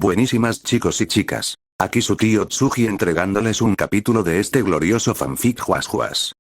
Buenísimas chicos y chicas. Aquí su tío Tsuji entregándoles un capítulo de este glorioso fanfic Juas.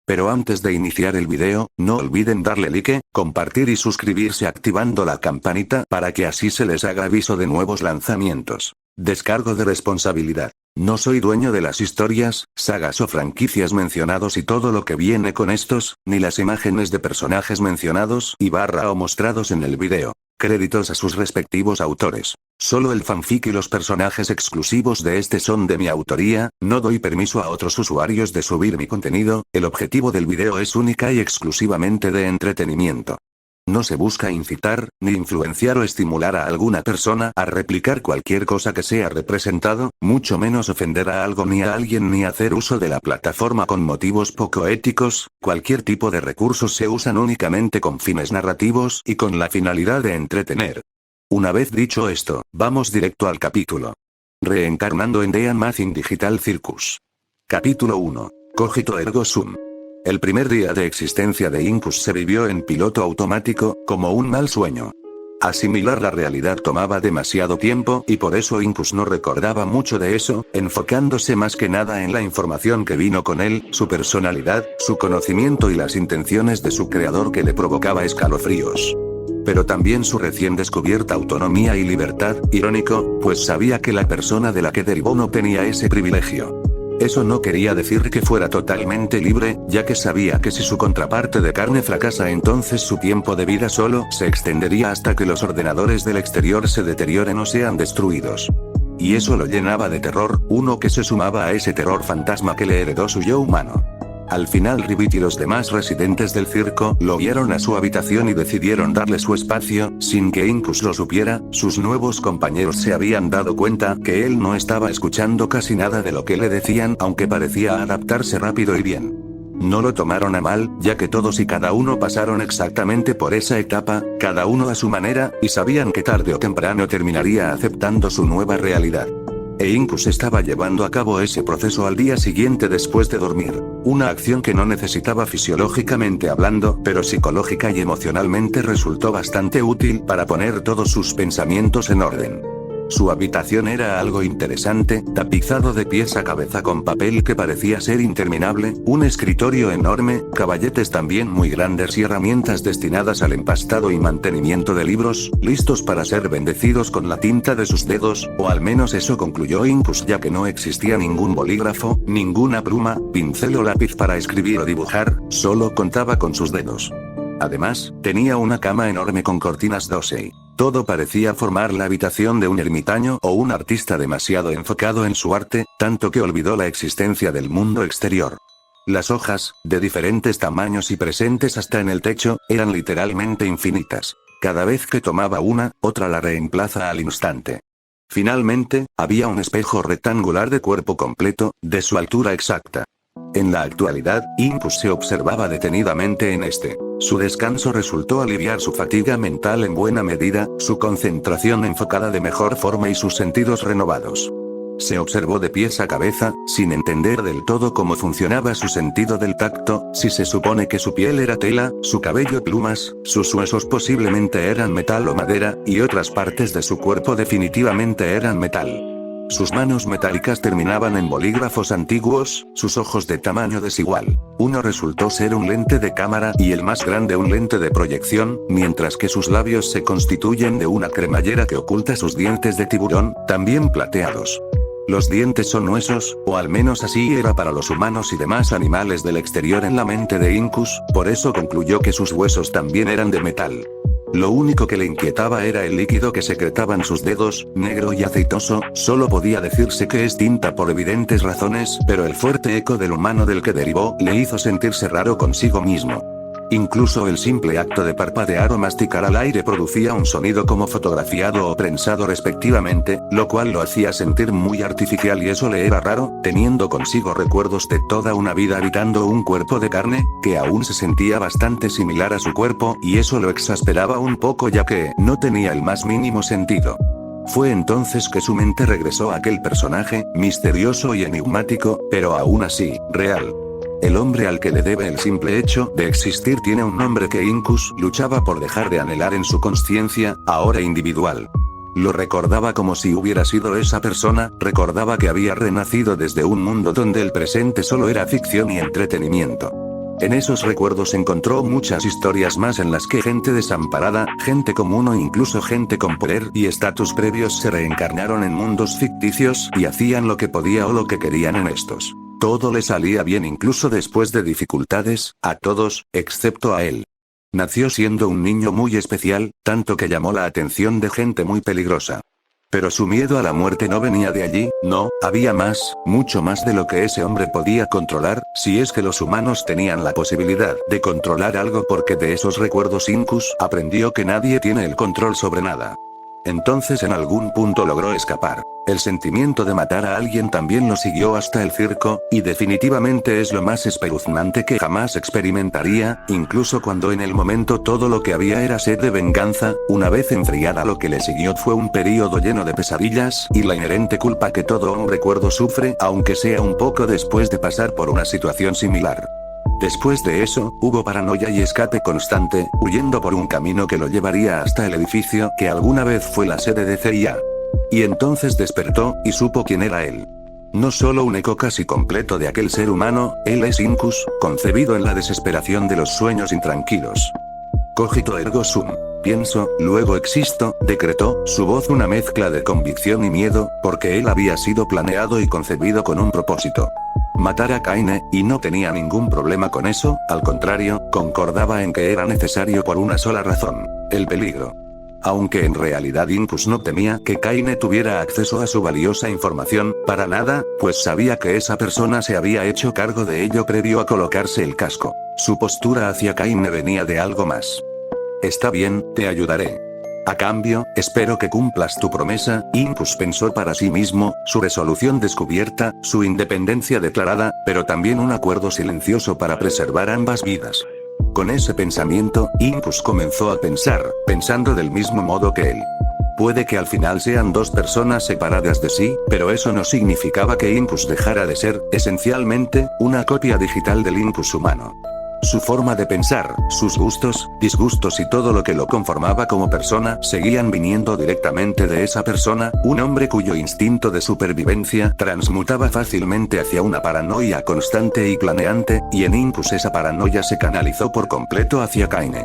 Pero antes de iniciar el video, no olviden darle like, compartir y suscribirse activando la campanita para que así se les haga aviso de nuevos lanzamientos. Descargo de responsabilidad. No soy dueño de las historias, sagas o franquicias mencionados y todo lo que viene con estos, ni las imágenes de personajes mencionados y o mostrados en el video. Créditos a sus respectivos autores. Solo el fanfic y los personajes exclusivos de este son de mi autoría, no doy permiso a otros usuarios de subir mi contenido, el objetivo del video es única y exclusivamente de entretenimiento. No se busca incitar, ni influenciar o estimular a alguna persona a replicar cualquier cosa que sea representado, mucho menos ofender a algo ni a alguien ni hacer uso de la plataforma con motivos poco éticos. Cualquier tipo de recursos se usan únicamente con fines narrativos y con la finalidad de entretener. Una vez dicho esto, vamos directo al capítulo. Reencarnando en The Amazing Digital Circus. Capítulo 1. Cogito ergo sum. El primer día de existencia de Incus se vivió en piloto automático, como un mal sueño. Asimilar la realidad tomaba demasiado tiempo y por eso Incus no recordaba mucho de eso, enfocándose más que nada en la información que vino con él, su personalidad, su conocimiento y las intenciones de su creador que le provocaba escalofríos. Pero también su recién descubierta autonomía y libertad, irónico, pues sabía que la persona de la que derivó no tenía ese privilegio. Eso no quería decir que fuera totalmente libre, ya que sabía que si su contraparte de carne fracasa entonces su tiempo de vida solo se extendería hasta que los ordenadores del exterior se deterioren o sean destruidos. Y eso lo llenaba de terror, uno que se sumaba a ese terror fantasma que le heredó su yo humano. Al final Ribbit y los demás residentes del circo lo vieron a su habitación y decidieron darle su espacio, sin que Incus lo supiera. Sus nuevos compañeros se habían dado cuenta que él no estaba escuchando casi nada de lo que le decían, aunque parecía adaptarse rápido y bien. No lo tomaron a mal, ya que todos y cada uno pasaron exactamente por esa etapa, cada uno a su manera, y sabían que tarde o temprano terminaría aceptando su nueva realidad. E Incus estaba llevando a cabo ese proceso al día siguiente después de dormir, una acción que no necesitaba fisiológicamente hablando, pero psicológica y emocionalmente resultó bastante útil para poner todos sus pensamientos en orden. Su habitación era algo interesante, tapizado de pies a cabeza con papel que parecía ser interminable, un escritorio enorme, caballetes también muy grandes y herramientas destinadas al empastado y mantenimiento de libros, listos para ser bendecidos con la tinta de sus dedos, o al menos eso concluyó Incus, ya que no existía ningún bolígrafo, ninguna pluma, pincel o lápiz para escribir o dibujar, solo contaba con sus dedos. Además, tenía una cama enorme con cortinas Dosei. Todo parecía formar la habitación de un ermitaño o un artista demasiado enfocado en su arte, tanto que olvidó la existencia del mundo exterior. Las hojas, de diferentes tamaños y presentes hasta en el techo, eran literalmente infinitas. Cada vez que tomaba una, otra la reemplaza al instante. Finalmente, había un espejo rectangular de cuerpo completo, de su altura exacta. En la actualidad, Incus se observaba detenidamente en este. Su descanso resultó aliviar su fatiga mental en buena medida, su concentración enfocada de mejor forma y sus sentidos renovados. Se observó de pies a cabeza, sin entender del todo cómo funcionaba su sentido del tacto, si se supone que su piel era tela, su cabello plumas, sus huesos posiblemente eran metal o madera, y otras partes de su cuerpo definitivamente eran metal. Sus manos metálicas terminaban en bolígrafos antiguos, sus ojos de tamaño desigual. Uno resultó ser un lente de cámara y el más grande un lente de proyección, mientras que sus labios se constituyen de una cremallera que oculta sus dientes de tiburón, también plateados. Los dientes son huesos, o al menos así era para los humanos y demás animales del exterior en la mente de Incus, por eso concluyó que sus huesos también eran de metal. Lo único que le inquietaba era el líquido que secretaban sus dedos, negro y aceitoso, solo podía decirse que es tinta por evidentes razones, pero el fuerte eco del humano del que derivó le hizo sentirse raro consigo mismo. Incluso el simple acto de parpadear o masticar al aire producía un sonido como fotografiado o prensado respectivamente, lo cual lo hacía sentir muy artificial y eso le era raro, teniendo consigo recuerdos de toda una vida habitando un cuerpo de carne, que aún se sentía bastante similar a su cuerpo, y eso lo exasperaba un poco ya que no tenía el más mínimo sentido. Fue entonces que su mente regresó a aquel personaje, misterioso y enigmático, pero aún así, real. El hombre al que le debe el simple hecho de existir tiene un nombre que Incus luchaba por dejar de anhelar en su consciencia, ahora individual. Lo recordaba como si hubiera sido esa persona, recordaba que había renacido desde un mundo donde el presente solo era ficción y entretenimiento. En esos recuerdos encontró muchas historias más en las que gente desamparada, gente común o incluso gente con poder y estatus previos se reencarnaron en mundos ficticios y hacían lo que podía o lo que querían en estos. Todo le salía bien incluso después de dificultades, a todos, excepto a él. Nació siendo un niño muy especial, tanto que llamó la atención de gente muy peligrosa. Pero su miedo a la muerte no venía de allí, no, había más, mucho más de lo que ese hombre podía controlar, si es que los humanos tenían la posibilidad de controlar algo porque de esos recuerdos Incus aprendió que nadie tiene el control sobre nada. Entonces en algún punto logró escapar. El sentimiento de matar a alguien también lo siguió hasta el circo, y definitivamente es lo más espeluznante que jamás experimentaría, incluso cuando en el momento todo lo que había era sed de venganza. Una vez enfriada, lo que le siguió fue un período lleno de pesadillas y la inherente culpa que todo hombre cuerdo sufre, aunque sea un poco después de pasar por una situación similar. Después de eso, hubo paranoia y escape constante, huyendo por un camino que lo llevaría hasta el edificio que alguna vez fue la sede de CIA. Y entonces despertó, y supo quién era él. No solo un eco casi completo de aquel ser humano, él es Incus, concebido en la desesperación de los sueños intranquilos. Cogito ergo sum. Pienso, luego existo, decretó, su voz una mezcla de convicción y miedo, porque él había sido planeado y concebido con un propósito. Matar a Kaine, y no tenía ningún problema con eso, al contrario, concordaba en que era necesario por una sola razón: el peligro. Aunque en realidad Incus no temía que Kaine tuviera acceso a su valiosa información, para nada, pues sabía que esa persona se había hecho cargo de ello previo a colocarse el casco. Su postura hacia Kaine venía de algo más. Está bien, te ayudaré. A cambio, espero que cumplas tu promesa. Incus pensó para sí mismo, su resolución descubierta, su independencia declarada, pero también un acuerdo silencioso para preservar ambas vidas. Con ese pensamiento, Incus comenzó a pensar, pensando del mismo modo que él. Puede que al final sean dos personas separadas de sí, pero eso no significaba que Incus dejara de ser, esencialmente, una copia digital del Incus humano. Su forma de pensar, sus gustos, disgustos y todo lo que lo conformaba como persona seguían viniendo directamente de esa persona, un hombre cuyo instinto de supervivencia transmutaba fácilmente hacia una paranoia constante y planeante, y en Incus esa paranoia se canalizó por completo hacia Kaine.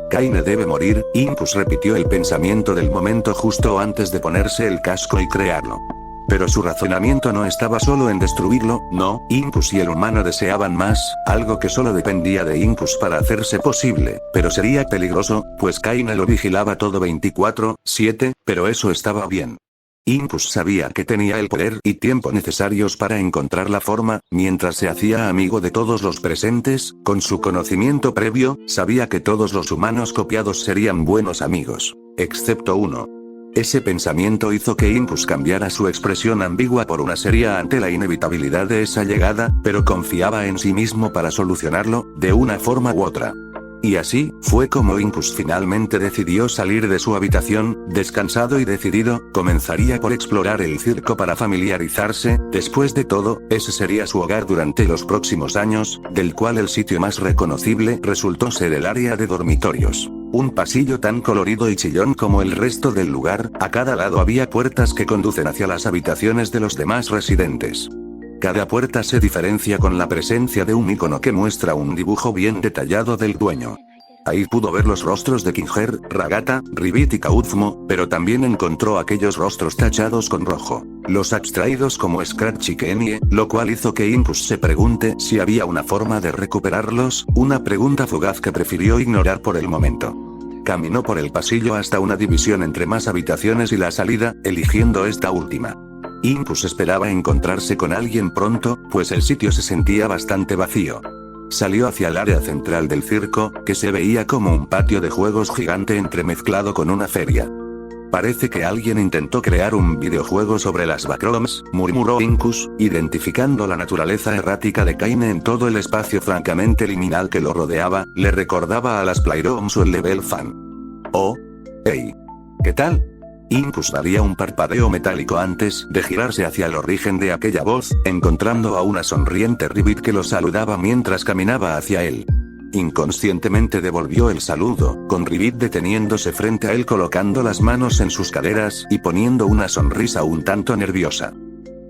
Kaine debe morir. Incus repitió el pensamiento del momento justo antes de ponerse el casco y crearlo. Pero su razonamiento no estaba solo en destruirlo, no, Incus y el humano deseaban más, algo que solo dependía de Incus para hacerse posible, pero sería peligroso, pues Kaine lo vigilaba todo 24/7, pero eso estaba bien. Incus sabía que tenía el poder y tiempo necesarios para encontrar la forma, mientras se hacía amigo de todos los presentes, con su conocimiento previo, sabía que todos los humanos copiados serían buenos amigos, excepto uno. Ese pensamiento hizo que Incus cambiara su expresión ambigua por una seria ante la inevitabilidad de esa llegada, pero confiaba en sí mismo para solucionarlo, de una forma u otra. Y así, fue como Incus finalmente decidió salir de su habitación, descansado y decidido, comenzaría por explorar el circo para familiarizarse. Después de todo, ese sería su hogar durante los próximos años, del cual el sitio más reconocible resultó ser el área de dormitorios. Un pasillo tan colorido y chillón como el resto del lugar, a cada lado había puertas que conducen hacia las habitaciones de los demás residentes. Cada puerta se diferencia con la presencia de un icono que muestra un dibujo bien detallado del dueño. Ahí pudo ver los rostros de Kinger, Ragata, Ribbit y Kauzmo, pero también encontró aquellos rostros tachados con rojo, los abstraídos como Scratch y Kenie, lo cual hizo que Incus se pregunte si había una forma de recuperarlos, una pregunta fugaz que prefirió ignorar por el momento. Caminó por el pasillo hasta una división entre más habitaciones y la salida, eligiendo esta última. Incus esperaba encontrarse con alguien pronto, pues el sitio se sentía bastante vacío. Salió hacia el área central del circo, que se veía como un patio de juegos gigante entremezclado con una feria. Parece que alguien intentó crear un videojuego sobre las Backrooms, murmuró Incus, identificando la naturaleza errática de Kaine en todo el espacio francamente liminal que lo rodeaba, le recordaba a las Playrooms o el Level Fan. Oh. Hey. ¿Qué tal? Incus daría un parpadeo metálico antes de girarse hacia el origen de aquella voz, encontrando a una sonriente Ribbit que lo saludaba mientras caminaba hacia él. Inconscientemente devolvió el saludo, con Ribbit deteniéndose frente a él colocando las manos en sus caderas y poniendo una sonrisa un tanto nerviosa.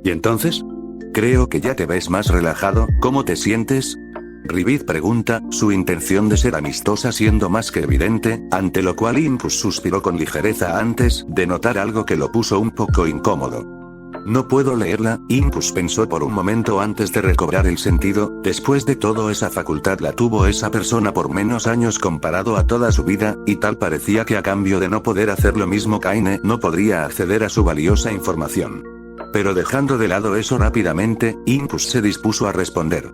¿Y entonces? Creo que ya te ves más relajado, ¿cómo te sientes? Ribbit pregunta, su intención de ser amistosa siendo más que evidente, ante lo cual Impus suspiró con ligereza antes de notar algo que lo puso un poco incómodo. No puedo leerla, Impus pensó por un momento antes de recobrar el sentido, después de todo esa facultad la tuvo esa persona por menos años comparado a toda su vida, y tal parecía que a cambio de no poder hacer lo mismo Kaine no podría acceder a su valiosa información. Pero dejando de lado eso rápidamente, Impus se dispuso a responder.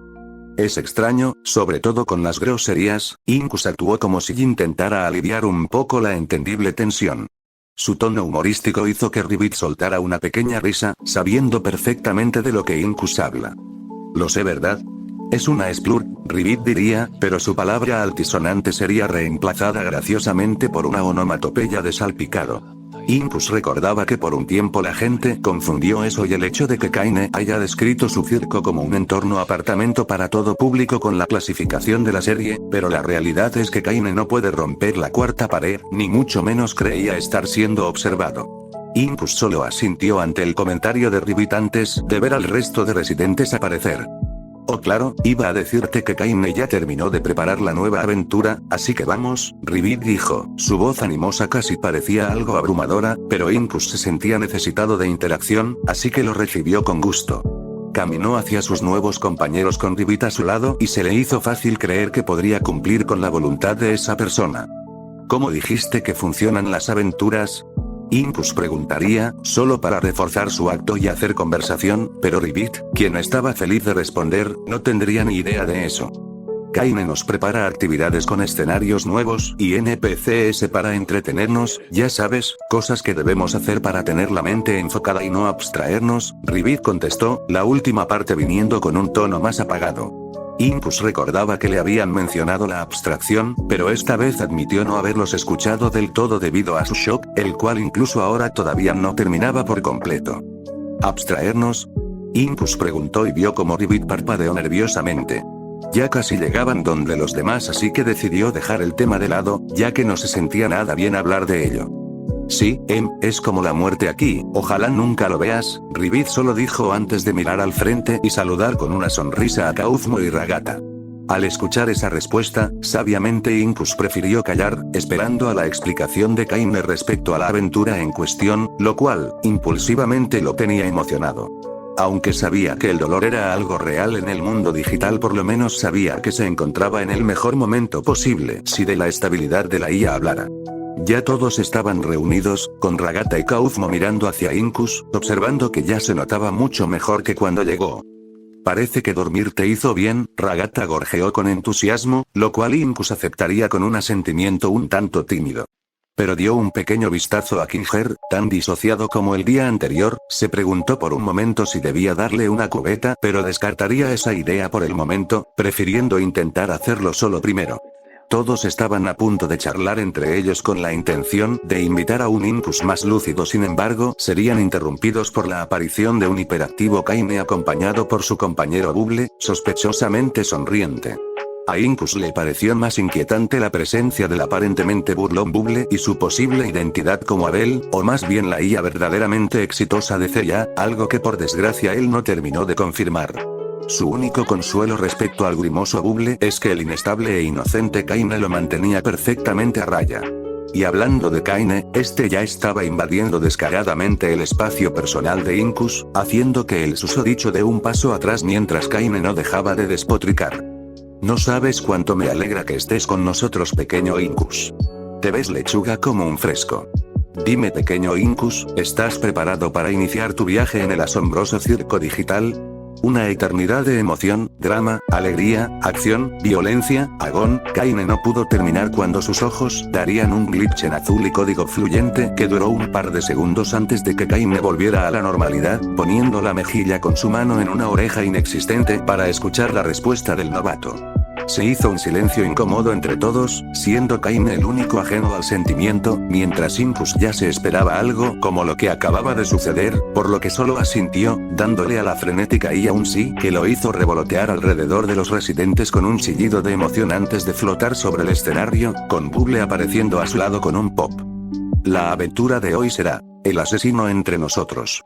Es extraño, sobre todo con las groserías, Impus actuó como si intentara aliviar un poco la entendible tensión. Su tono humorístico hizo que Ribbit soltara una pequeña risa, sabiendo perfectamente de lo que Impus habla. Lo sé, ¿verdad? Es una splur, Ribbit diría, pero su palabra altisonante sería reemplazada graciosamente por una onomatopeya de salpicado. Impus recordaba que por un tiempo la gente confundió eso y el hecho de que Kaine haya descrito su circo como un entorno apartamento para todo público con la clasificación de la serie, pero la realidad es que Kaine no puede romper la cuarta pared, ni mucho menos creía estar siendo observado. Impus solo asintió ante el comentario de Ribbit antes de ver al resto de residentes aparecer. Oh claro, iba a decirte que Kaine ya terminó de preparar la nueva aventura, así que vamos, Ribbit dijo, su voz animosa casi parecía algo abrumadora, pero Impus se sentía necesitado de interacción, así que lo recibió con gusto. Caminó hacia sus nuevos compañeros con Ribbit a su lado y se le hizo fácil creer que podría cumplir con la voluntad de esa persona. ¿Cómo dijiste que funcionan las aventuras? Impus preguntaría, solo para reforzar su acto y hacer conversación, pero Ribbit, quien estaba feliz de responder, no tendría ni idea de eso. Kaine nos prepara actividades con escenarios nuevos y NPCs para entretenernos, ya sabes, cosas que debemos hacer para tener la mente enfocada y no abstraernos, Ribbit contestó, la última parte viniendo con un tono más apagado. Impus recordaba que le habían mencionado la abstracción, pero esta vez admitió no haberlos escuchado del todo debido a su shock, el cual incluso ahora todavía no terminaba por completo. ¿Abstraernos? Impus preguntó y vio como Ribbit parpadeó nerviosamente. Ya casi llegaban donde los demás, así que decidió dejar el tema de lado, ya que no se sentía nada bien hablar de ello. Sí, es como la muerte aquí, ojalá nunca lo veas, Ribbit solo dijo antes de mirar al frente y saludar con una sonrisa a Kauzmo y Ragata. Al escuchar esa respuesta, sabiamente Impus prefirió callar, esperando a la explicación de Kaine respecto a la aventura en cuestión, lo cual, impulsivamente lo tenía emocionado. Aunque sabía que el dolor era algo real en el mundo digital, por lo menos sabía que se encontraba en el mejor momento posible si de la estabilidad de la IA hablara. Ya todos estaban reunidos, con Ragata y Kauzmo mirando hacia Impus, observando que ya se notaba mucho mejor que cuando llegó. Parece que dormir te hizo bien, Ragata gorjeó con entusiasmo, lo cual Impus aceptaría con un asentimiento un tanto tímido. Pero dio un pequeño vistazo a Kinger, tan disociado como el día anterior, se preguntó por un momento si debía darle una cubeta, pero descartaría esa idea por el momento, prefiriendo intentar hacerlo solo primero. Todos estaban a punto de charlar entre ellos con la intención de invitar a un Impus más lúcido, sin embargo, serían interrumpidos por la aparición de un hiperactivo Kaine acompañado por su compañero Bubble, sospechosamente sonriente. A Impus le pareció más inquietante la presencia del aparentemente burlón Bubble y su posible identidad como Abel, o más bien la IA verdaderamente exitosa de Ceya, algo que por desgracia él no terminó de confirmar. Su único consuelo respecto al grimoso Bubble es que el inestable e inocente Kaine lo mantenía perfectamente a raya. Y hablando de Kaine, este ya estaba invadiendo descaradamente el espacio personal de Impus, haciendo que el susodicho dé un paso atrás mientras Kaine no dejaba de despotricar. No sabes cuánto me alegra que estés con nosotros, pequeño Impus. Te ves lechuga como un fresco. Dime, pequeño Impus, ¿estás preparado para iniciar tu viaje en el asombroso circo digital? Una eternidad de emoción, drama, alegría, acción, violencia, agón. Kaine no pudo terminar cuando sus ojos darían un glitch en azul y código fluyente que duró un par de segundos antes de que Kaine volviera a la normalidad, poniendo la mejilla con su mano en una oreja inexistente para escuchar la respuesta del novato. Se hizo un silencio incómodo entre todos, siendo Kaine el único ajeno al sentimiento, mientras Incus ya se esperaba algo como lo que acababa de suceder, por lo que solo asintió, dándole a la frenética y a un sí que lo hizo revolotear alrededor de los residentes con un chillido de emoción antes de flotar sobre el escenario, con Bubble apareciendo a su lado con un pop. La aventura de hoy será el asesino entre nosotros.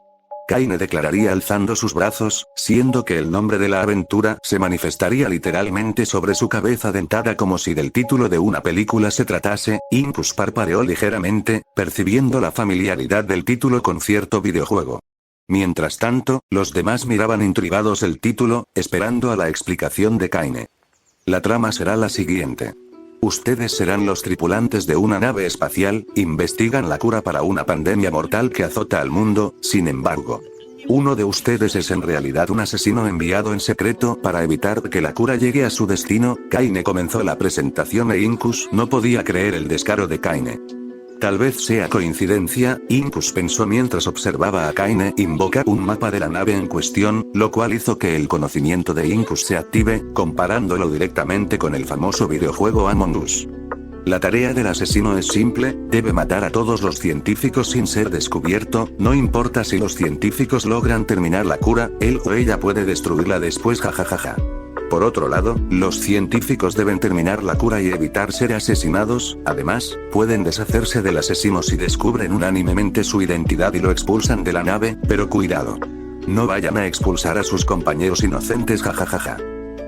Kaine declararía alzando sus brazos, siendo que el nombre de la aventura se manifestaría literalmente sobre su cabeza dentada como si del título de una película se tratase. Incus parpadeó ligeramente, percibiendo la familiaridad del título con cierto videojuego. Mientras tanto, los demás miraban intrigados el título, esperando a la explicación de Kaine. La trama será la siguiente. Ustedes serán los tripulantes de una nave espacial, investigan la cura para una pandemia mortal que azota al mundo, sin embargo. Uno de ustedes es en realidad un asesino enviado en secreto para evitar que la cura llegue a su destino. Kaine comenzó la presentación e Incus no podía creer el descaro de Kaine. Tal vez sea coincidencia, Incus pensó mientras observaba a Kaine invocar un mapa de la nave en cuestión, lo cual hizo que el conocimiento de Incus se active, comparándolo directamente con el famoso videojuego Among Us. La tarea del asesino es simple, debe matar a todos los científicos sin ser descubierto, no importa si los científicos logran terminar la cura, él o ella puede destruirla después jajajaja. Por otro lado, los científicos deben terminar la cura y evitar ser asesinados, además, pueden deshacerse del asesino si descubren unánimemente su identidad y lo expulsan de la nave, pero cuidado. No vayan a expulsar a sus compañeros inocentes jajajaja.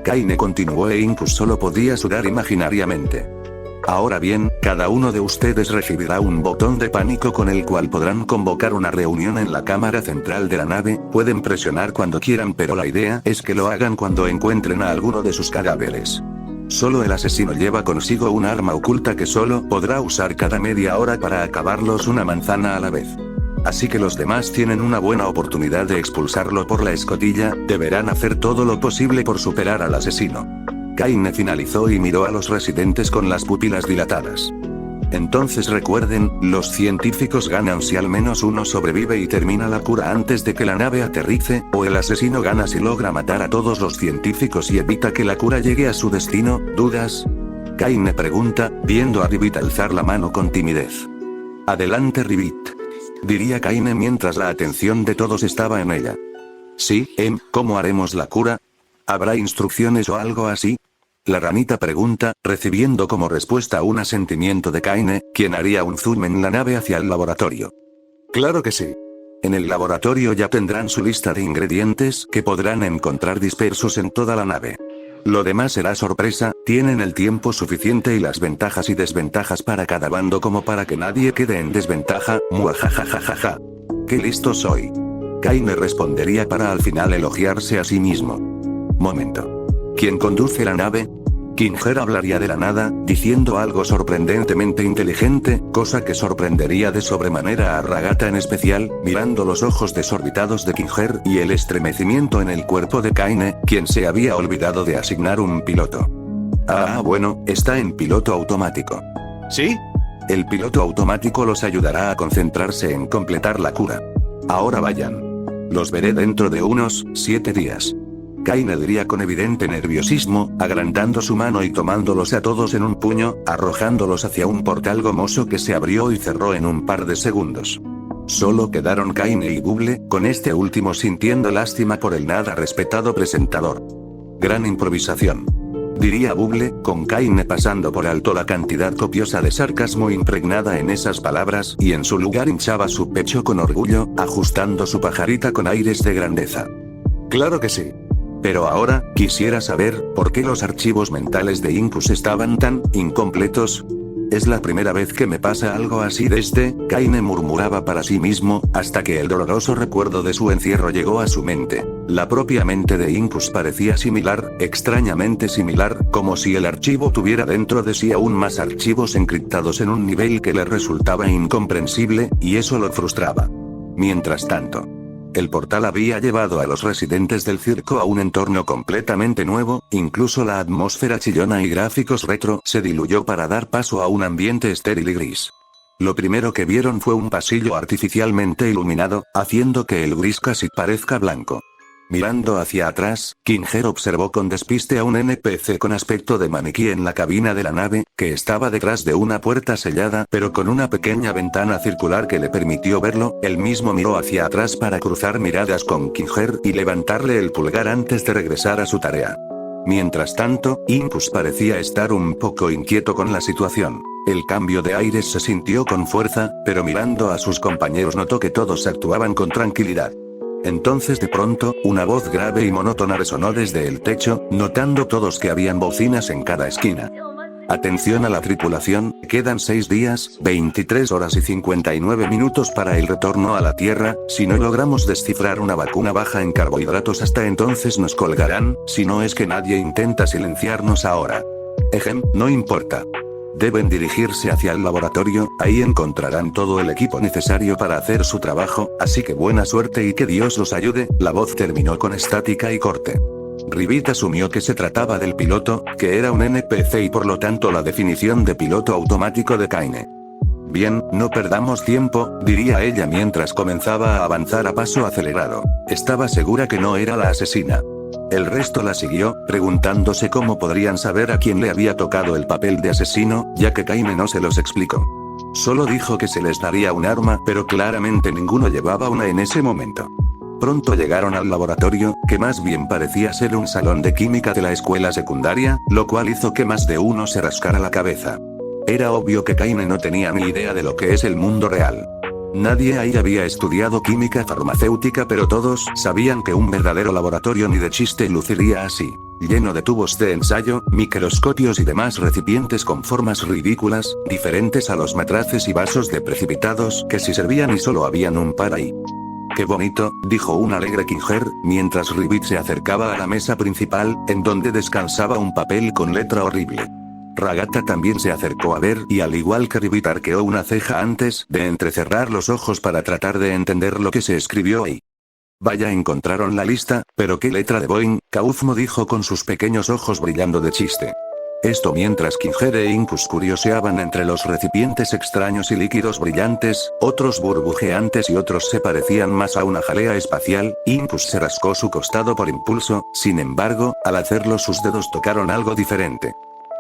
Kaine continuó e Incus solo podía sudar imaginariamente. Ahora bien, cada uno de ustedes recibirá un botón de pánico con el cual podrán convocar una reunión en la cámara central de la nave, pueden presionar cuando quieran pero la idea es que lo hagan cuando encuentren a alguno de sus cadáveres. Solo el asesino lleva consigo un arma oculta que solo podrá usar cada media hora para acabarlos una manzana a la vez. Así que los demás tienen una buena oportunidad de expulsarlo por la escotilla, deberán hacer todo lo posible por superar al asesino. Kaine finalizó y miró a los residentes con las pupilas dilatadas. Entonces recuerden, los científicos ganan si al menos uno sobrevive y termina la cura antes de que la nave aterrice, o el asesino gana si logra matar a todos los científicos y evita que la cura llegue a su destino. ¿Dudas? Kaine pregunta, viendo a Ribbit alzar la mano con timidez. Adelante Ribbit, diría Kaine mientras la atención de todos estaba en ella. Sí, ¿cómo haremos la cura? ¿Habrá instrucciones o algo así? La ranita pregunta, recibiendo como respuesta un asentimiento de Kaine, quien haría un zoom en la nave hacia el laboratorio. Claro que sí. En el laboratorio ya tendrán su lista de ingredientes que podrán encontrar dispersos en toda la nave. Lo demás será sorpresa, tienen el tiempo suficiente y las ventajas y desventajas para cada bando como para que nadie quede en desventaja. Muajajajajaja. ¡Qué listo soy! Kaine respondería para al final elogiarse a sí mismo. Momento. ¿Quién conduce la nave? Kinger hablaría de la nada, diciendo algo sorprendentemente inteligente, cosa que sorprendería de sobremanera a Ragata en especial, mirando los ojos desorbitados de Kinger y el estremecimiento en el cuerpo de Kaine, quien se había olvidado de asignar un piloto. Bueno, está en piloto automático. ¿Sí? El piloto automático los ayudará a concentrarse en completar la cura. Ahora vayan. Los veré dentro de unos 7 días. Kaine diría con evidente nerviosismo, agrandando su mano y tomándolos a todos en un puño, arrojándolos hacia un portal gomoso que se abrió y cerró en un par de segundos. Solo quedaron Kaine y Bubble, con este último sintiendo lástima por el nada respetado presentador. Gran improvisación, diría Bubble, con Kaine pasando por alto la cantidad copiosa de sarcasmo impregnada en esas palabras, y en su lugar hinchaba su pecho con orgullo, ajustando su pajarita con aires de grandeza. Claro que sí. Pero ahora, quisiera saber, ¿por qué los archivos mentales de Incus estaban tan incompletos? Es la primera vez que me pasa algo así desde, Kaine murmuraba para sí mismo, hasta que el doloroso recuerdo de su encierro llegó a su mente. La propia mente de Incus parecía similar, extrañamente similar, como si el archivo tuviera dentro de sí aún más archivos encriptados en un nivel que le resultaba incomprensible, y eso lo frustraba. Mientras tanto, el portal había llevado a los residentes del circo a un entorno completamente nuevo, incluso la atmósfera chillona y gráficos retro se diluyó para dar paso a un ambiente estéril y gris. Lo primero que vieron fue un pasillo artificialmente iluminado, haciendo que el gris casi parezca blanco. Mirando hacia atrás, Kinger observó con despiste a un NPC con aspecto de maniquí en la cabina de la nave, que estaba detrás de una puerta sellada pero con una pequeña ventana circular que le permitió verlo. Él mismo miró hacia atrás para cruzar miradas con Kinger y levantarle el pulgar antes de regresar a su tarea. Mientras tanto, Impus parecía estar un poco inquieto con la situación. El cambio de aires se sintió con fuerza, pero mirando a sus compañeros notó que todos actuaban con tranquilidad. Entonces de pronto, una voz grave y monótona resonó desde el techo, notando todos que habían bocinas en cada esquina. Atención a la tripulación, quedan 6 días, 23 horas y 59 minutos para el retorno a la Tierra. Si no logramos descifrar una vacuna baja en carbohidratos hasta entonces nos colgarán, si no es que nadie intenta silenciarnos ahora. No importa. Deben dirigirse hacia el laboratorio, ahí encontrarán todo el equipo necesario para hacer su trabajo, así que buena suerte y que Dios los ayude. La voz terminó con estática y corte. Rivet asumió que se trataba del piloto, que era un NPC y por lo tanto la definición de piloto automático de Kaine. Bien, no perdamos tiempo, diría ella mientras comenzaba a avanzar a paso acelerado. Estaba segura que no era la asesina. El resto la siguió, preguntándose cómo podrían saber a quién le había tocado el papel de asesino, ya que Kaine no se los explicó. Solo dijo que se les daría un arma, pero claramente ninguno llevaba una en ese momento. Pronto llegaron al laboratorio, que más bien parecía ser un salón de química de la escuela secundaria, lo cual hizo que más de uno se rascara la cabeza. Era obvio que Kaine no tenía ni idea de lo que es el mundo real. Nadie ahí había estudiado química farmacéutica, pero todos sabían que un verdadero laboratorio ni de chiste luciría así. Lleno de tubos de ensayo, microscopios y demás recipientes con formas ridículas, diferentes a los matraces y vasos de precipitados que sí servían y solo habían un par ahí. «Qué bonito», dijo un alegre Kinger, mientras Rivet se acercaba a la mesa principal, en donde descansaba un papel con letra horrible. Ragata también se acercó a ver y al igual que Rivet arqueó una ceja antes de entrecerrar los ojos para tratar de entender lo que se escribió ahí. Vaya, encontraron la lista, pero ¿qué letra de Boeing? Kaufmo dijo con sus pequeños ojos brillando de chiste. Esto mientras Kinger e Impus curioseaban entre los recipientes extraños y líquidos brillantes, otros burbujeantes y otros se parecían más a una jalea espacial. Impus se rascó su costado por impulso, sin embargo, al hacerlo sus dedos tocaron algo diferente.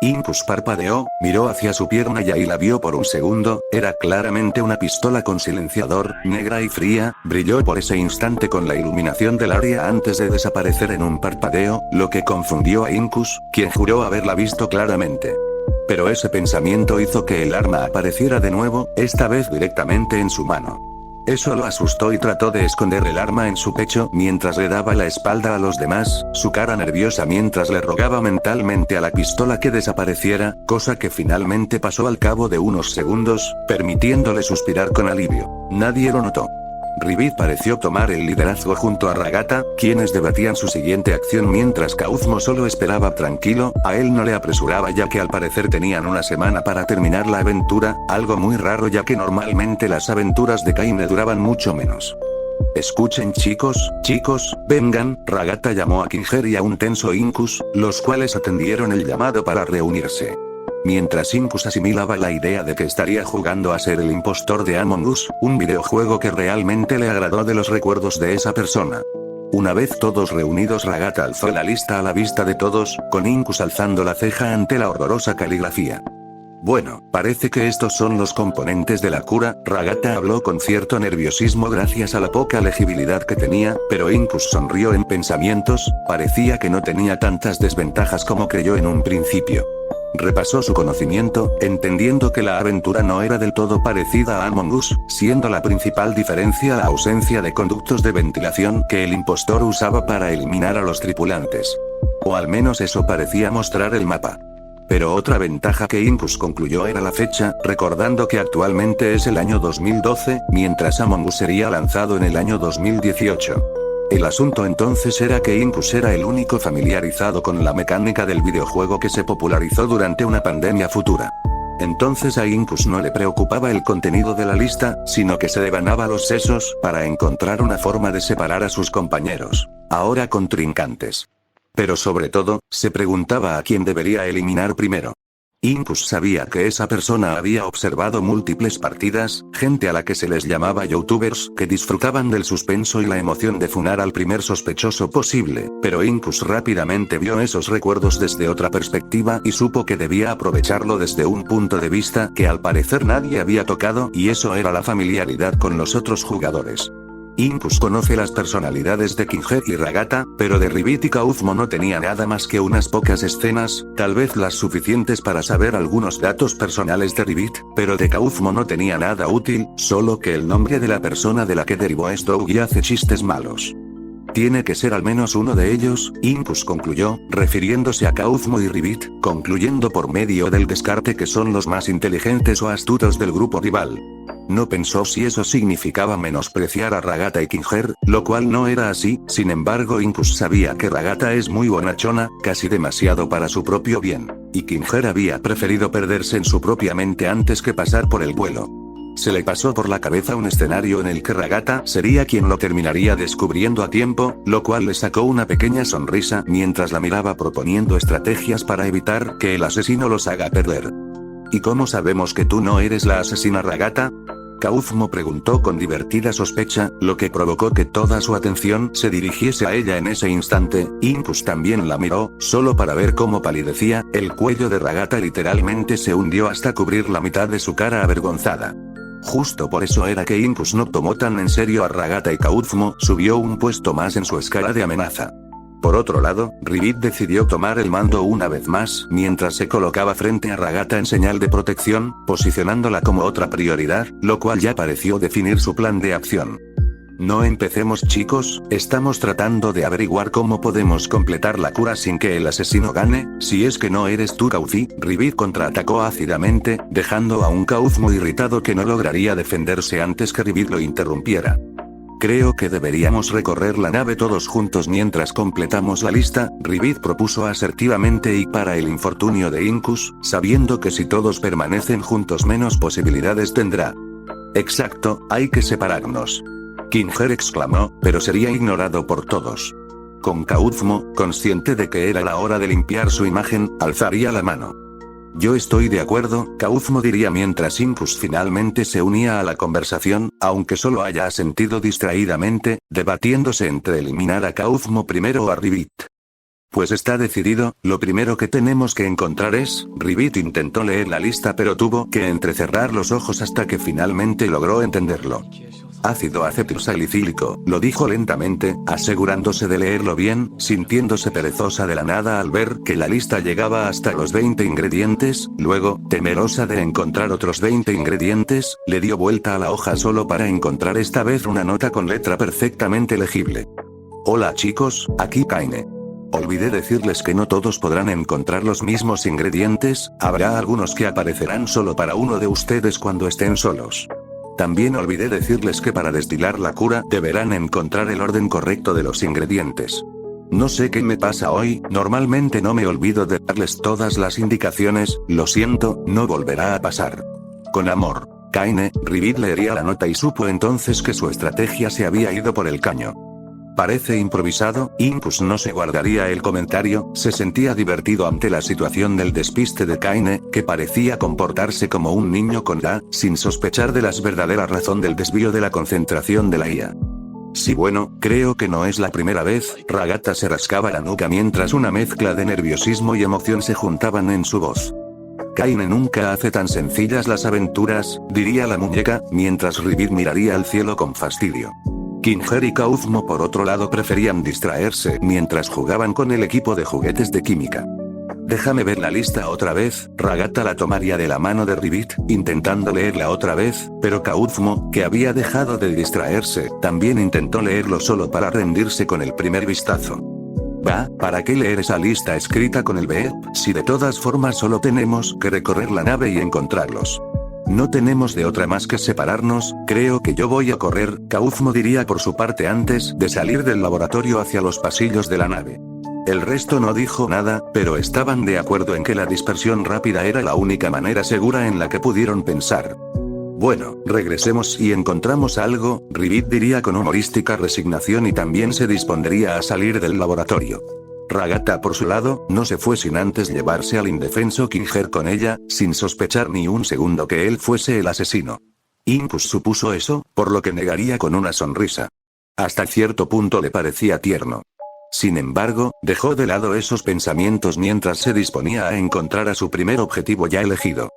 Impus parpadeó, miró hacia su pierna y ahí la vio por un segundo, era claramente una pistola con silenciador, negra y fría, brilló por ese instante con la iluminación del área antes de desaparecer en un parpadeo, lo que confundió a Impus, quien juró haberla visto claramente. Pero ese pensamiento hizo que el arma apareciera de nuevo, esta vez directamente en su mano. Eso lo asustó y trató de esconder el arma en su pecho mientras le daba la espalda a los demás, su cara nerviosa mientras le rogaba mentalmente a la pistola que desapareciera, cosa que finalmente pasó al cabo de unos segundos, permitiéndole suspirar con alivio. Nadie lo notó. Rivet pareció tomar el liderazgo junto a Ragata, quienes debatían su siguiente acción mientras Kaufmo solo esperaba tranquilo. A él no le apresuraba ya que al parecer tenían una semana para terminar la aventura, algo muy raro ya que normalmente las aventuras de Kaine duraban mucho menos. Escuchen chicos, vengan, Ragata llamó a Kinger y a un tenso Incus, los cuales atendieron el llamado para reunirse. Mientras Incus asimilaba la idea de que estaría jugando a ser el impostor de Among Us, un videojuego que realmente le agradó de los recuerdos de esa persona. Una vez todos reunidos, Ragata alzó la lista a la vista de todos, con Incus alzando la ceja ante la horrorosa caligrafía. Bueno, parece que estos son los componentes de la cura. Ragata habló con cierto nerviosismo gracias a la poca legibilidad que tenía, pero Incus sonrió en pensamientos, parecía que no tenía tantas desventajas como creyó en un principio. Repasó su conocimiento, entendiendo que la aventura no era del todo parecida a Among Us, siendo la principal diferencia la ausencia de conductos de ventilación que el impostor usaba para eliminar a los tripulantes. O al menos eso parecía mostrar el mapa. Pero otra ventaja que Incus concluyó era la fecha, recordando que actualmente es el año 2012, mientras Among Us sería lanzado en el año 2018. El asunto entonces era que Incus era el único familiarizado con la mecánica del videojuego que se popularizó durante una pandemia futura. Entonces a Incus no le preocupaba el contenido de la lista, sino que se devanaba los sesos para encontrar una forma de separar a sus compañeros, ahora contrincantes. Pero sobre todo, se preguntaba a quién debería eliminar primero. Impus sabía que esa persona había observado múltiples partidas, gente a la que se les llamaba youtubers, que disfrutaban del suspenso y la emoción de funar al primer sospechoso posible, pero Impus rápidamente vio esos recuerdos desde otra perspectiva y supo que debía aprovecharlo desde un punto de vista que al parecer nadie había tocado, y eso era la familiaridad con los otros jugadores. Impus conoce las personalidades de Kinger y Ragata, pero de Rivet y Kauzmo no tenía nada más que unas pocas escenas, tal vez las suficientes para saber algunos datos personales de Rivet, pero de Kauzmo no tenía nada útil, solo que el nombre de la persona de la que derivó esto y hace chistes malos. Tiene que ser al menos uno de ellos, Impus concluyó, refiriéndose a Kauzmo y Rivet, concluyendo por medio del descarte que son los más inteligentes o astutos del grupo rival. No pensó si eso significaba menospreciar a Ragata y Kinger, lo cual no era así, sin embargo Impus sabía que Ragata es muy bonachona, casi demasiado para su propio bien, y Kinger había preferido perderse en su propia mente antes que pasar por el vuelo. Se le pasó por la cabeza un escenario en el que Ragata sería quien lo terminaría descubriendo a tiempo, lo cual le sacó una pequeña sonrisa mientras la miraba proponiendo estrategias para evitar que el asesino los haga perder. ¿Y cómo sabemos que tú no eres la asesina, Ragata? Kauzmo preguntó con divertida sospecha, lo que provocó que toda su atención se dirigiese a ella en ese instante. Impus también la miró, solo para ver cómo palidecía, el cuello de Ragata literalmente se hundió hasta cubrir la mitad de su cara avergonzada. Justo por eso era que Impus no tomó tan en serio a Ragata y Kauzmo subió un puesto más en su escala de amenaza. Por otro lado, Rivet decidió tomar el mando una vez más, mientras se colocaba frente a Ragata en señal de protección, posicionándola como otra prioridad, lo cual ya pareció definir su plan de acción. No empecemos, chicos, estamos tratando de averiguar cómo podemos completar la cura sin que el asesino gane, si es que no eres tú, Kauzi. Rivet contraatacó ácidamente, dejando a un Kauzmo irritado que no lograría defenderse antes que Rivet lo interrumpiera. Creo que deberíamos recorrer la nave todos juntos mientras completamos la lista, Rivet propuso asertivamente y para el infortunio de Impus, sabiendo que si todos permanecen juntos menos posibilidades tendrá. Exacto, hay que separarnos. Kinger exclamó, pero sería ignorado por todos. Con Kauzmo, consciente de que era la hora de limpiar su imagen, alzaría la mano. Yo estoy de acuerdo, Kauzmo diría mientras Impus finalmente se unía a la conversación, aunque solo haya asentido distraídamente, debatiéndose entre eliminar a Kauzmo primero o a Rivet. Pues está decidido, lo primero que tenemos que encontrar es, Rivet intentó leer la lista pero tuvo que entrecerrar los ojos hasta que finalmente logró entenderlo. Ácido acetilsalicílico, lo dijo lentamente, asegurándose de leerlo bien, sintiéndose perezosa de la nada al ver que la lista llegaba hasta los 20 ingredientes, luego, temerosa de encontrar otros 20 ingredientes, le dio vuelta a la hoja solo para encontrar esta vez una nota con letra perfectamente legible. Hola chicos, aquí Kaine. Olvidé decirles que no todos podrán encontrar los mismos ingredientes, habrá algunos que aparecerán solo para uno de ustedes cuando estén solos. También olvidé decirles que para destilar la cura deberán encontrar el orden correcto de los ingredientes. No sé qué me pasa hoy, normalmente no me olvido de darles todas las indicaciones, lo siento, no volverá a pasar. Con amor. Kaine. Rivet leería la nota y supo entonces que su estrategia se había ido por el caño. Parece improvisado, Impus no se guardaría el comentario, se sentía divertido ante la situación del despiste de Kaine, que parecía comportarse como un niño con la, sin sospechar de la verdadera razón del desvío de la concentración de la IA. Sí, bueno, creo que no es la primera vez, Ragata se rascaba la nuca mientras una mezcla de nerviosismo y emoción se juntaban en su voz. Kaine nunca hace tan sencillas las aventuras, diría la muñeca, mientras Rivet miraría al cielo con fastidio. Kinger y Kauzmo por otro lado preferían distraerse mientras jugaban con el equipo de juguetes de química. Déjame ver la lista otra vez, Ragata la tomaría de la mano de Rivet, intentando leerla otra vez, pero Kauzmo, que había dejado de distraerse, también intentó leerlo solo para rendirse con el primer vistazo. Va, ¿para qué leer esa lista escrita con el B? Si de todas formas solo tenemos que recorrer la nave y encontrarlos. No tenemos de otra más que separarnos, creo que yo voy a correr, Kauzmo diría por su parte antes de salir del laboratorio hacia los pasillos de la nave. El resto no dijo nada, pero estaban de acuerdo en que la dispersión rápida era la única manera segura en la que pudieron pensar. Bueno, regresemos y encontramos algo, Rivet diría con humorística resignación y también se dispondría a salir del laboratorio. Ragata por su lado, no se fue sin antes llevarse al indefenso Kinger con ella, sin sospechar ni un segundo que él fuese el asesino. Incus supuso eso, por lo que negaría con una sonrisa. Hasta cierto punto le parecía tierno. Sin embargo, dejó de lado esos pensamientos mientras se disponía a encontrar a su primer objetivo ya elegido.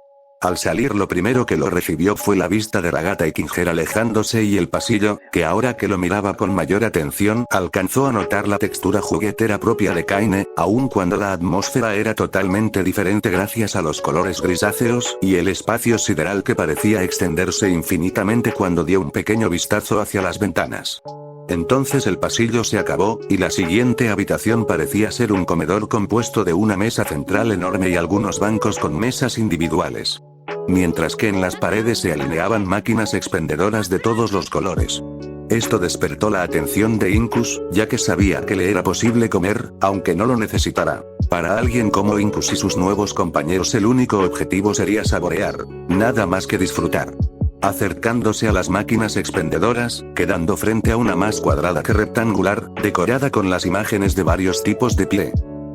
Al salir lo primero que lo recibió fue la vista de Ragata y Kinger alejándose y el pasillo, que ahora que lo miraba con mayor atención, alcanzó a notar la textura juguetera propia de Kaine, aun cuando la atmósfera era totalmente diferente gracias a los colores grisáceos, y el espacio sideral que parecía extenderse infinitamente cuando dio un pequeño vistazo hacia las ventanas. Entonces el pasillo se acabó, y la siguiente habitación parecía ser un comedor compuesto de una mesa central enorme y algunos bancos con mesas individuales. Mientras que en las paredes se alineaban máquinas expendedoras de todos los colores. Esto despertó la atención de Incus, ya que sabía que le era posible comer, aunque no lo necesitara. Para alguien como Incus y sus nuevos compañeros el único objetivo sería saborear, nada más que disfrutar. Acercándose a las máquinas expendedoras, quedando frente a una más cuadrada que rectangular, decorada con las imágenes de varios tipos de pie.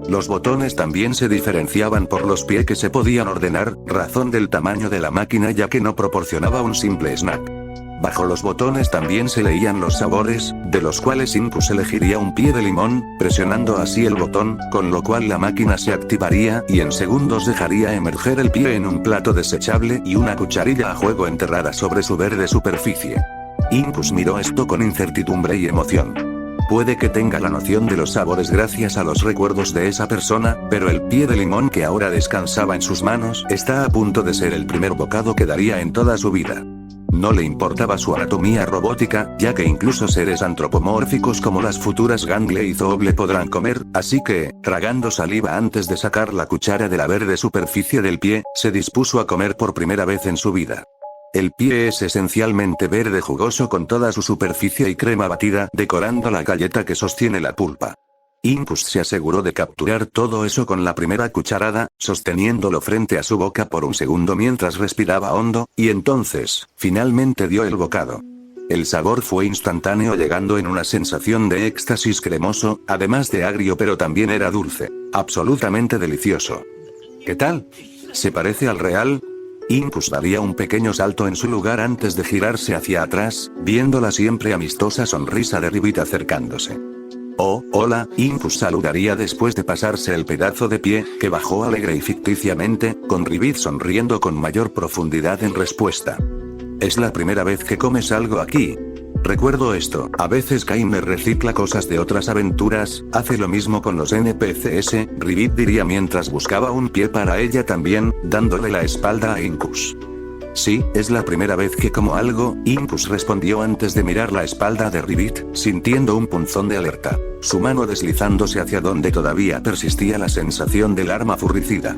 Los botones también se diferenciaban por los pies que se podían ordenar, razón del tamaño de la máquina ya que no proporcionaba un simple snack. Bajo los botones también se leían los sabores, de los cuales Incus elegiría un pie de limón, presionando así el botón, con lo cual la máquina se activaría y en segundos dejaría emerger el pie en un plato desechable y una cucharilla a juego enterrada sobre su verde superficie. Incus miró esto con incertidumbre y emoción. Puede que tenga la noción de los sabores gracias a los recuerdos de esa persona, pero el pie de limón que ahora descansaba en sus manos está a punto de ser el primer bocado que daría en toda su vida. No le importaba su anatomía robótica, ya que incluso seres antropomórficos como las futuras Gangle y Zooble podrán comer, así que, tragando saliva antes de sacar la cuchara de la verde superficie del pie, se dispuso a comer por primera vez en su vida. El pie es esencialmente verde jugoso con toda su superficie y crema batida, decorando la galleta que sostiene la pulpa. Incus se aseguró de capturar todo eso con la primera cucharada, sosteniéndolo frente a su boca por un segundo mientras respiraba hondo, y entonces, finalmente dio el bocado. El sabor fue instantáneo llegando en una sensación de éxtasis cremoso, además de agrio pero también era dulce. Absolutamente delicioso. ¿Qué tal? ¿Se parece al real? Incus daría un pequeño salto en su lugar antes de girarse hacia atrás, viendo la siempre amistosa sonrisa de Ribbit acercándose. Oh, hola, Incus saludaría después de pasarse el pedazo de pie, que bajó alegre y ficticiamente, con Ribbit sonriendo con mayor profundidad en respuesta. Es la primera vez que comes algo aquí. Recuerdo esto, a veces Kaine recicla cosas de otras aventuras, hace lo mismo con los NPCs, Ribbit diría mientras buscaba un pie para ella también, dándole la espalda a Incus. Sí, es la primera vez que como algo, Incus respondió antes de mirar la espalda de Ribbit, sintiendo un punzón de alerta, su mano deslizándose hacia donde todavía persistía la sensación del arma furricida.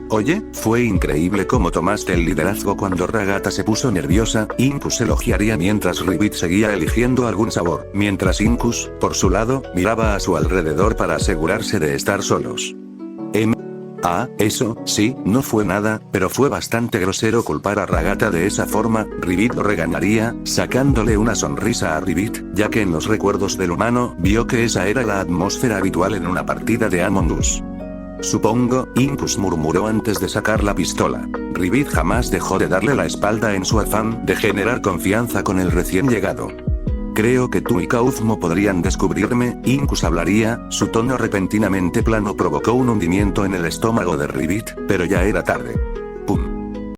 Oye, fue increíble cómo tomaste el liderazgo cuando Ragata se puso nerviosa, Incus elogiaría mientras Ribbit seguía eligiendo algún sabor, mientras Incus, por su lado, miraba a su alrededor para asegurarse de estar solos. Eso, sí, no fue nada, pero fue bastante grosero culpar a Ragata de esa forma, Ribbit lo regañaría, sacándole una sonrisa a Ribbit, ya que en los recuerdos del humano, vio que esa era la atmósfera habitual en una partida de Among Us. Supongo, Incus murmuró antes de sacar la pistola. Ribbit jamás dejó de darle la espalda en su afán de generar confianza con el recién llegado. Creo que tú y Kaufmo podrían descubrirme, Incus hablaría, su tono repentinamente plano provocó un hundimiento en el estómago de Ribbit, pero ya era tarde.